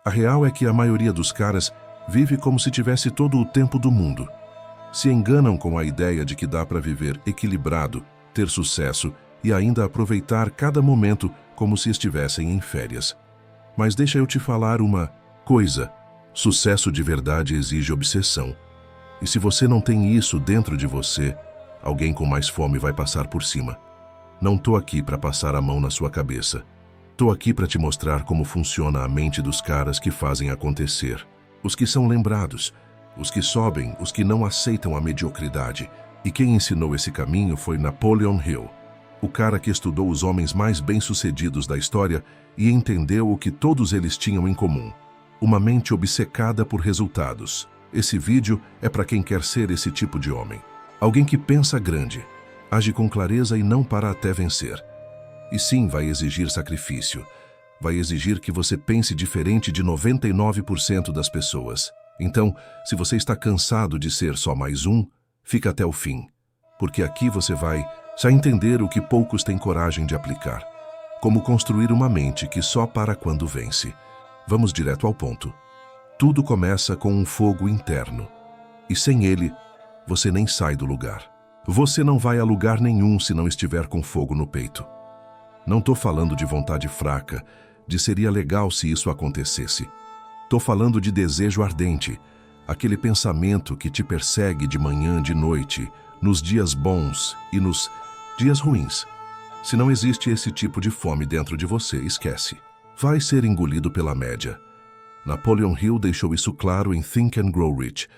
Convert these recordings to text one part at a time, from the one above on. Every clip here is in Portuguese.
A real é que a maioria dos caras vive como se tivesse todo o tempo do mundo. Se enganam com a ideia de que dá para viver equilibrado, ter sucesso e ainda aproveitar cada momento como se estivessem em férias. Mas deixa eu te falar uma coisa: sucesso de verdade exige obsessão. E se você não tem isso dentro de você, alguém com mais fome vai passar por cima. Não tô aqui para passar a mão na sua cabeça. Tô aqui para te mostrar como funciona a mente dos caras que fazem acontecer. Os que são lembrados, os que sobem, os que não aceitam a mediocridade. E quem ensinou esse caminho foi Napoleon Hill, o cara que estudou os homens mais bem-sucedidos da história e entendeu o que todos eles tinham em comum: uma mente obcecada por resultados. Esse vídeo é para quem quer ser esse tipo de homem. Alguém que pensa grande, age com clareza e não para até vencer. E sim, vai exigir sacrifício. Vai exigir que você pense diferente de 99% das pessoas. Então, se você está cansado de ser só mais um, fica até o fim. Porque aqui você vai já entender o que poucos têm coragem de aplicar. Como construir uma mente que só para quando vence. Vamos direto ao ponto. Tudo começa com um fogo interno. E sem ele, você nem sai do lugar. Você não vai a lugar nenhum se não estiver com fogo no peito. Não tô falando de vontade fraca, de seria legal se isso acontecesse. Tô falando de desejo ardente, aquele pensamento que te persegue de manhã, de noite, nos dias bons e nos dias ruins. Se não existe esse tipo de fome dentro de você, esquece. Vai ser engolido pela média. Napoleon Hill deixou isso claro em Think and Grow Rich.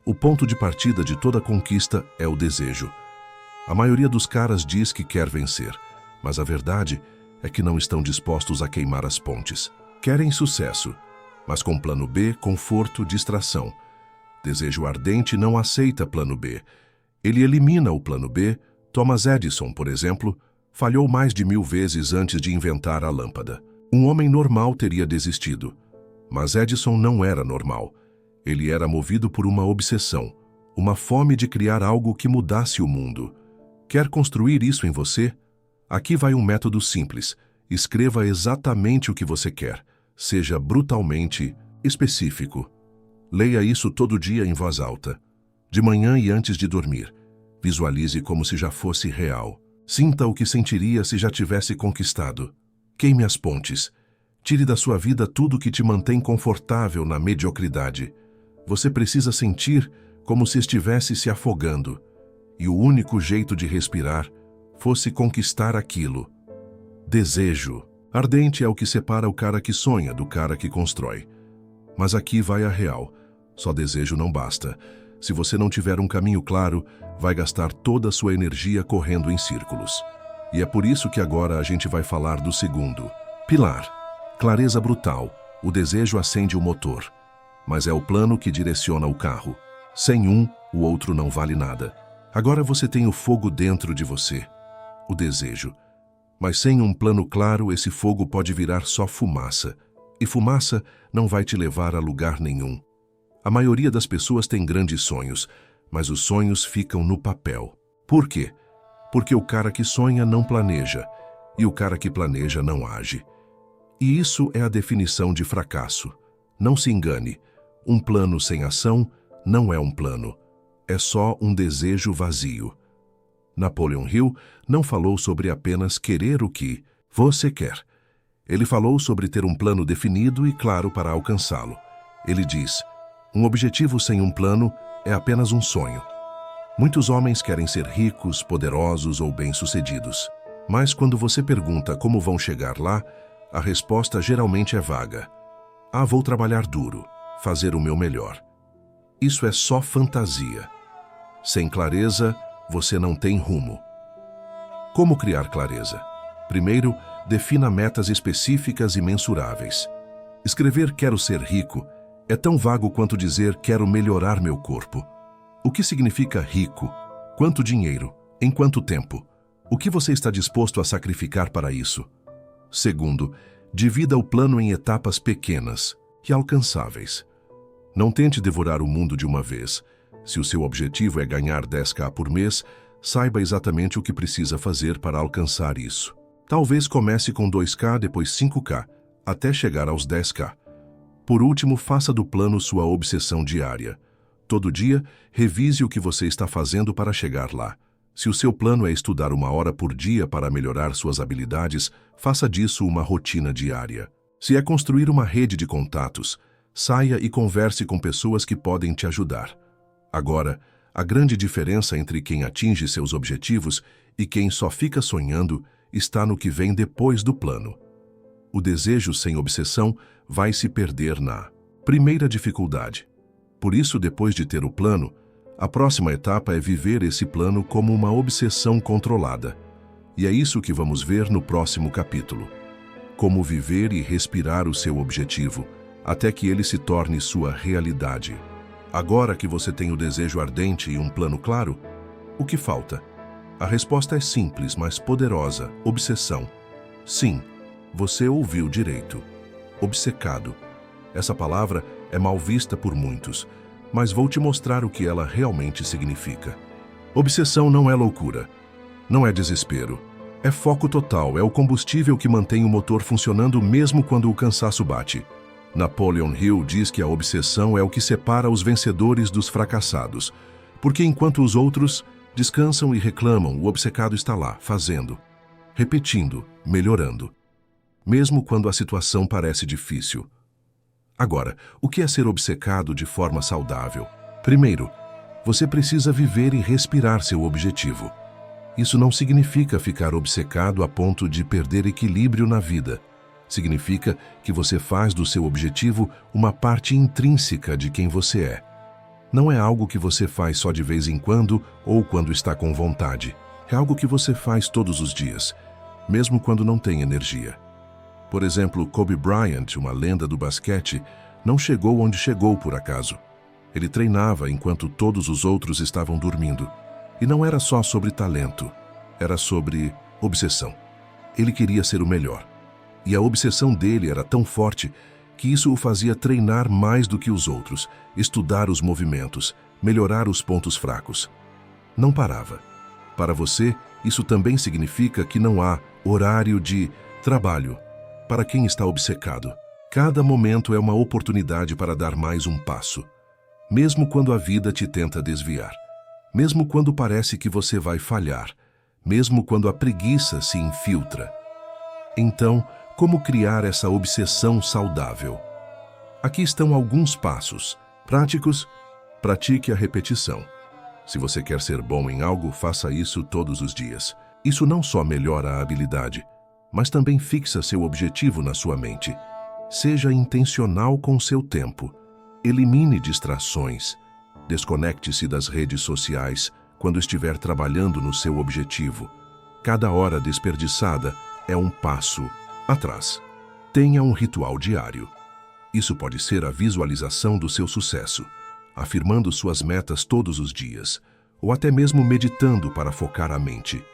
O ponto de partida de toda conquista é o desejo. A maioria dos caras diz que quer vencer, mas a verdade é que não estão dispostos a queimar as pontes. Querem sucesso, mas com plano B, conforto, distração. Desejo ardente não aceita plano B. Ele elimina o plano B. Thomas Edison, por exemplo, falhou mais de 1000 vezes antes de inventar a lâmpada. Um homem normal teria desistido. Mas Edison não era normal. Ele era movido por uma obsessão, uma fome de criar algo que mudasse o mundo. Quer construir isso em você? Aqui vai um método simples. Escreva exatamente o que você quer. Seja brutalmente específico. Leia isso todo dia em voz alta. De manhã e antes de dormir. Visualize como se já fosse real. Sinta o que sentiria se já tivesse conquistado. Queime as pontes. Tire da sua vida tudo que te mantém confortável na mediocridade. Você precisa sentir como se estivesse se afogando. E o único jeito de respirar fosse conquistar aquilo. Desejo. Ardente é o que separa o cara que sonha do cara que constrói. Mas aqui vai a real. Só desejo não basta. Se você não tiver um caminho claro, vai gastar toda a sua energia correndo em círculos. E é por isso que agora a gente vai falar do segundo pilar. Clareza brutal. O desejo acende o motor. Mas é o plano que direciona o carro. Sem um, o outro não vale nada. Agora você tem o fogo dentro de você. O desejo. Mas sem um plano claro, esse fogo pode virar só fumaça. E fumaça não vai te levar a lugar nenhum. A maioria das pessoas tem grandes sonhos, mas os sonhos ficam no papel. Por quê? Porque o cara que sonha não planeja, e o cara que planeja não age. E isso é a definição de fracasso. Não se engane, um plano sem ação não é um plano. É só um desejo vazio. Napoleon Hill não falou sobre apenas querer o que você quer. Ele falou sobre ter um plano definido e claro para alcançá-lo. Ele diz: um objetivo sem um plano é apenas um sonho. Muitos homens querem ser ricos, poderosos ou bem-sucedidos. Mas quando você pergunta como vão chegar lá, a resposta geralmente é vaga. Ah, vou trabalhar duro, fazer o meu melhor. Isso é só fantasia. Sem clareza, você não tem rumo. Como criar clareza? Primeiro, defina metas específicas e mensuráveis. Escrever "quero ser rico" é tão vago quanto dizer "quero melhorar meu corpo". O que significa rico? Quanto dinheiro? Em quanto tempo? O que você está disposto a sacrificar para isso? Segundo, divida o plano em etapas pequenas e alcançáveis. Não tente devorar o mundo de uma vez. Se o seu objetivo é ganhar 10k por mês, saiba exatamente o que precisa fazer para alcançar isso. Talvez comece com 2k, depois 5k, até chegar aos 10k. Por último, faça do plano sua obsessão diária. Todo dia, revise o que você está fazendo para chegar lá. Se o seu plano é estudar 1 hora por dia para melhorar suas habilidades, faça disso uma rotina diária. Se é construir uma rede de contatos, saia e converse com pessoas que podem te ajudar. Agora, a grande diferença entre quem atinge seus objetivos e quem só fica sonhando está no que vem depois do plano. O desejo sem obsessão vai se perder na primeira dificuldade. Por isso, depois de ter o plano, a próxima etapa é viver esse plano como uma obsessão controlada. E é isso que vamos ver no próximo capítulo. Como viver e respirar o seu objetivo, até que ele se torne sua realidade. Agora que você tem o desejo ardente e um plano claro, o que falta? A resposta é simples, mas poderosa: obsessão. Sim, você ouviu direito. Obcecado. Essa palavra é mal vista por muitos, mas vou te mostrar o que ela realmente significa. Obsessão não é loucura, não é desespero. É foco total, é o combustível que mantém o motor funcionando mesmo quando o cansaço bate. Napoleon Hill diz que a obsessão é o que separa os vencedores dos fracassados, porque enquanto os outros descansam e reclamam, o obcecado está lá, fazendo, repetindo, melhorando, mesmo quando a situação parece difícil. Agora, o que é ser obcecado de forma saudável? Primeiro, você precisa viver e respirar seu objetivo. Isso não significa ficar obcecado a ponto de perder equilíbrio na vida. Significa que você faz do seu objetivo uma parte intrínseca de quem você é. Não é algo que você faz só de vez em quando ou quando está com vontade. É algo que você faz todos os dias, mesmo quando não tem energia. Por exemplo, Kobe Bryant, uma lenda do basquete, não chegou onde chegou por acaso. Ele treinava enquanto todos os outros estavam dormindo. E não era só sobre talento, era sobre obsessão. Ele queria ser o melhor. E a obsessão dele era tão forte que isso o fazia treinar mais do que os outros, estudar os movimentos, melhorar os pontos fracos. Não parava. Para você, isso também significa que não há horário de trabalho para quem está obcecado. Cada momento é uma oportunidade para dar mais um passo, mesmo quando a vida te tenta desviar, mesmo quando parece que você vai falhar, mesmo quando a preguiça se infiltra. Então, como criar essa obsessão saudável? Aqui estão alguns passos práticos. Pratique a repetição. Se você quer ser bom em algo, faça isso todos os dias. Isso não só melhora a habilidade, mas também fixa seu objetivo na sua mente. Seja intencional com seu tempo. Elimine distrações. Desconecte-se das redes sociais quando estiver trabalhando no seu objetivo. Cada hora desperdiçada é um passo atrás. Tenha um ritual diário. Isso pode ser a visualização do seu sucesso, afirmando suas metas todos os dias, ou até mesmo meditando para focar a mente.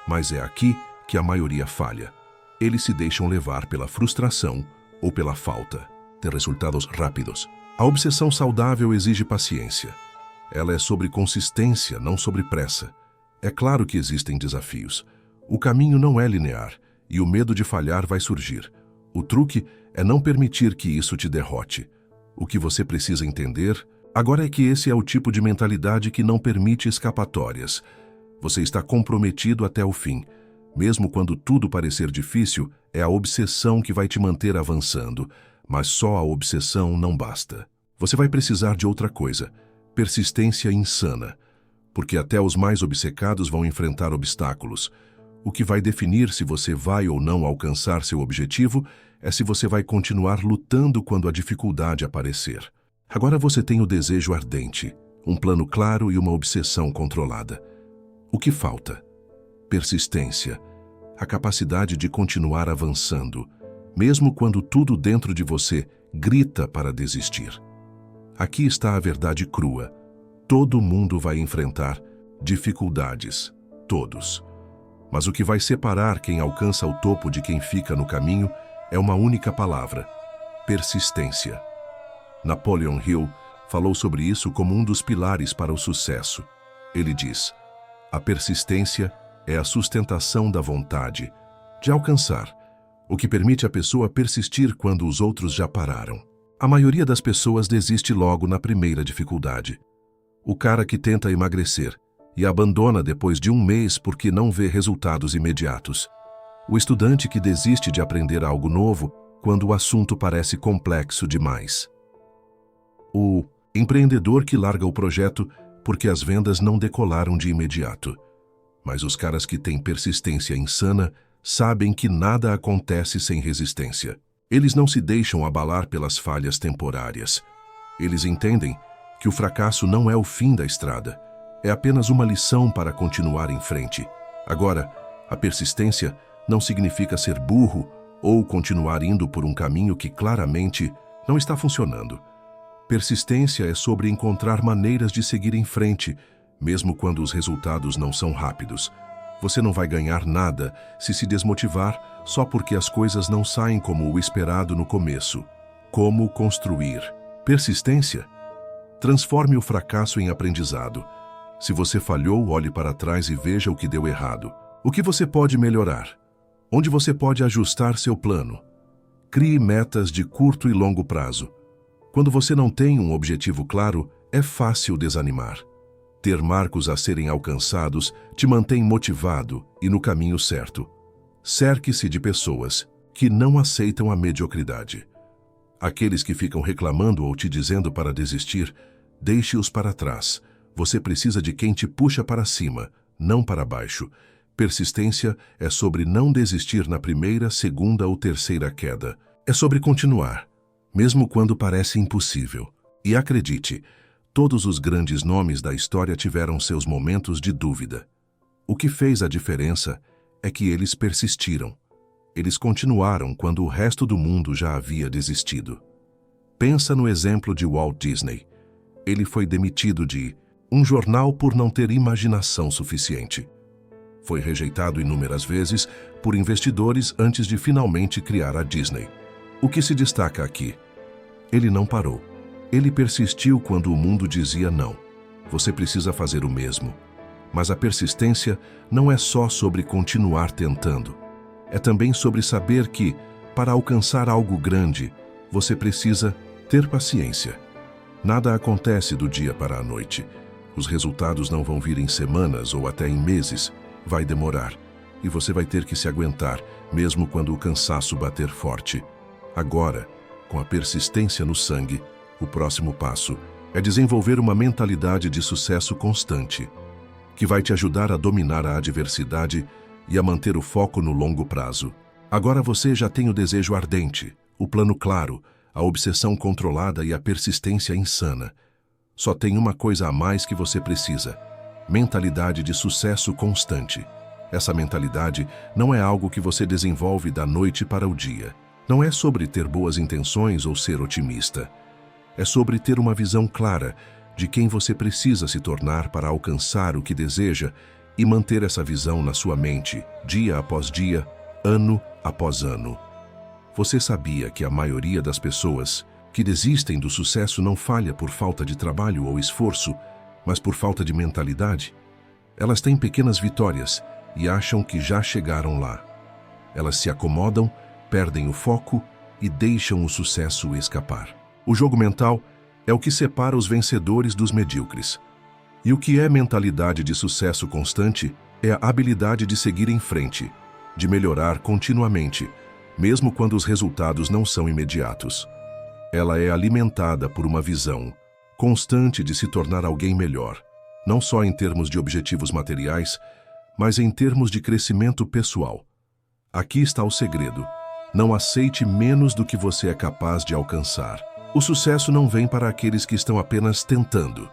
Mas é aqui que a maioria falha. Eles se deixam levar pela frustração ou pela falta de resultados rápidos. A obsessão saudável exige paciência. Ela é sobre consistência, não sobre pressa. É claro que existem desafios. O caminho não é linear e o medo de falhar vai surgir. O truque é não permitir que isso te derrote. O que você precisa entender agora é que esse é o tipo de mentalidade que não permite escapatórias. Você está comprometido até o fim. Mesmo quando tudo parecer difícil, é a obsessão que vai te manter avançando. Mas só a obsessão não basta. Você vai precisar de outra coisa: persistência insana. Porque até os mais obcecados vão enfrentar obstáculos. O que vai definir se você vai ou não alcançar seu objetivo é se você vai continuar lutando quando a dificuldade aparecer. Agora você tem o desejo ardente, um plano claro e uma obsessão controlada. O que falta? Persistência, a capacidade de continuar avançando, mesmo quando tudo dentro de você grita para desistir. Aqui está a verdade crua. Todo mundo vai enfrentar dificuldades, todos. Mas o que vai separar quem alcança o topo de quem fica no caminho é uma única palavra: persistência. Napoleon Hill falou sobre isso como um dos pilares para o sucesso. Ele diz: a persistência é a sustentação da vontade de alcançar, o que permite a pessoa persistir quando os outros já pararam. A maioria das pessoas desiste logo na primeira dificuldade. O cara que tenta emagrecer e abandona depois de um mês porque não vê resultados imediatos. O estudante que desiste de aprender algo novo quando o assunto parece complexo demais. O empreendedor que larga o projeto porque as vendas não decolaram de imediato. Mas os caras que têm persistência insana sabem que nada acontece sem resistência. Eles não se deixam abalar pelas falhas temporárias. Eles entendem que o fracasso não é o fim da estrada, é apenas uma lição para continuar em frente. Agora, a persistência não significa ser burro ou continuar indo por um caminho que claramente não está funcionando. Persistência é sobre encontrar maneiras de seguir em frente, mesmo quando os resultados não são rápidos. Você não vai ganhar nada se desmotivar só porque as coisas não saem como o esperado no começo. Como construir? Persistência? Transforme o fracasso em aprendizado. Se você falhou, olhe para trás e veja o que deu errado. O que você pode melhorar? Onde você pode ajustar seu plano? Crie metas de curto e longo prazo. Quando você não tem um objetivo claro, é fácil desanimar. Ter marcos a serem alcançados te mantém motivado e no caminho certo. Cerque-se de pessoas que não aceitam a mediocridade. Aqueles que ficam reclamando ou te dizendo para desistir, deixe-os para trás. Você precisa de quem te puxa para cima, não para baixo. Persistência é sobre não desistir na primeira, segunda ou terceira queda. É sobre continuar, mesmo quando parece impossível. E acredite, todos os grandes nomes da história tiveram seus momentos de dúvida. O que fez a diferença é que eles persistiram. Eles continuaram quando o resto do mundo já havia desistido. Pensa no exemplo de Walt Disney. Ele foi demitido de um jornal por não ter imaginação suficiente. Foi rejeitado inúmeras vezes por investidores antes de finalmente criar a Disney. O que se destaca aqui? Ele não parou. Ele persistiu quando o mundo dizia não. Você precisa fazer o mesmo. Mas a persistência não é só sobre continuar tentando. É também sobre saber que, para alcançar algo grande, você precisa ter paciência. Nada acontece do dia para a noite. Os resultados não vão vir em semanas ou até em meses. Vai demorar. E você vai ter que se aguentar, mesmo quando o cansaço bater forte. Agora, com a persistência no sangue, o próximo passo é desenvolver uma mentalidade de sucesso constante, que vai te ajudar a dominar a adversidade e a manter o foco no longo prazo. Agora você já tem o desejo ardente, o plano claro, a obsessão controlada e a persistência insana. Só tem uma coisa a mais que você precisa: mentalidade de sucesso constante. Essa mentalidade não é algo que você desenvolve da noite para o dia. Não é sobre ter boas intenções ou ser otimista. É sobre ter uma visão clara de quem você precisa se tornar para alcançar o que deseja e manter essa visão na sua mente, dia após dia, ano após ano. Você sabia que a maioria das pessoas que desistem do sucesso não falha por falta de trabalho ou esforço, mas por falta de mentalidade? Elas têm pequenas vitórias e acham que já chegaram lá. Elas se acomodam, perdem o foco e deixam o sucesso escapar. O jogo mental é o que separa os vencedores dos medíocres. E o que é mentalidade de sucesso constante é a habilidade de seguir em frente, de melhorar continuamente, mesmo quando os resultados não são imediatos. Ela é alimentada por uma visão constante de se tornar alguém melhor, não só em termos de objetivos materiais, mas em termos de crescimento pessoal. Aqui está o segredo: não aceite menos do que você é capaz de alcançar. O sucesso não vem para aqueles que estão apenas tentando.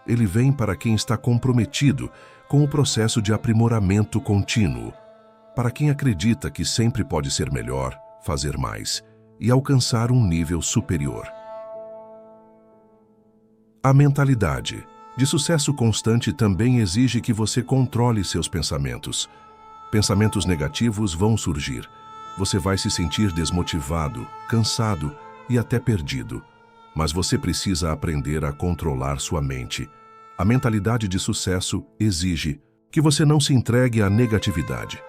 Ele vem para quem está comprometido com o processo de aprimoramento contínuo, para quem acredita que sempre pode ser melhor, fazer mais e alcançar um nível superior. A mentalidade de sucesso constante também exige que você controle seus pensamentos. Pensamentos negativos vão surgir. Você vai se sentir desmotivado, cansado e até perdido. Mas você precisa aprender a controlar sua mente. A mentalidade de sucesso exige que você não se entregue à negatividade.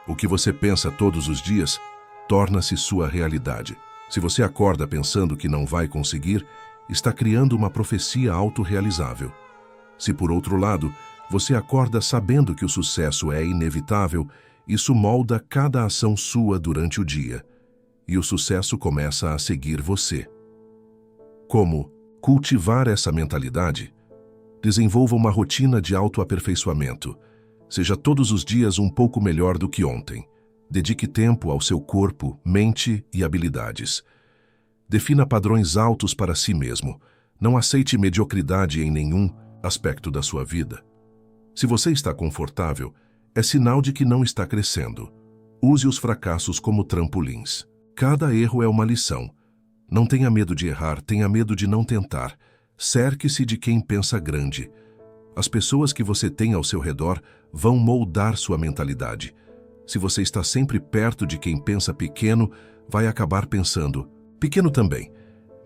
O que você pensa todos os dias torna-se sua realidade. Se você acorda pensando que não vai conseguir, está criando uma profecia autorrealizável. Se, por outro lado, você acorda sabendo que o sucesso é inevitável, isso molda cada ação sua durante o dia, e o sucesso começa a seguir você. Como cultivar essa mentalidade? Desenvolva uma rotina de autoaperfeiçoamento. Seja todos os dias um pouco melhor do que ontem. Dedique tempo ao seu corpo, mente e habilidades. Defina padrões altos para si mesmo. Não aceite mediocridade em nenhum aspecto da sua vida. Se você está confortável, é sinal de que não está crescendo. Use os fracassos como trampolins. Cada erro é uma lição. Não tenha medo de errar, tenha medo de não tentar. Cerque-se de quem pensa grande. As pessoas que você tem ao seu redor vão moldar sua mentalidade. Se você está sempre perto de quem pensa pequeno, vai acabar pensando pequeno também.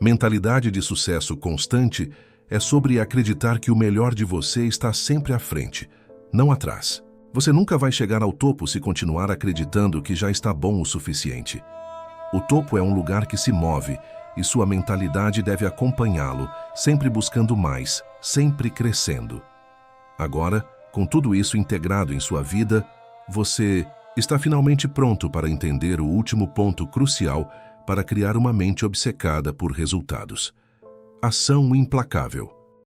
Mentalidade de sucesso constante é sobre acreditar que o melhor de você está sempre à frente, não atrás. Você nunca vai chegar ao topo se continuar acreditando que já está bom o suficiente. O topo é um lugar que se move e sua mentalidade deve acompanhá-lo, sempre buscando mais, sempre crescendo. Agora, com tudo isso integrado em sua vida, você está finalmente pronto para entender o último ponto crucial para criar uma mente obcecada por resultados. Ação implacável.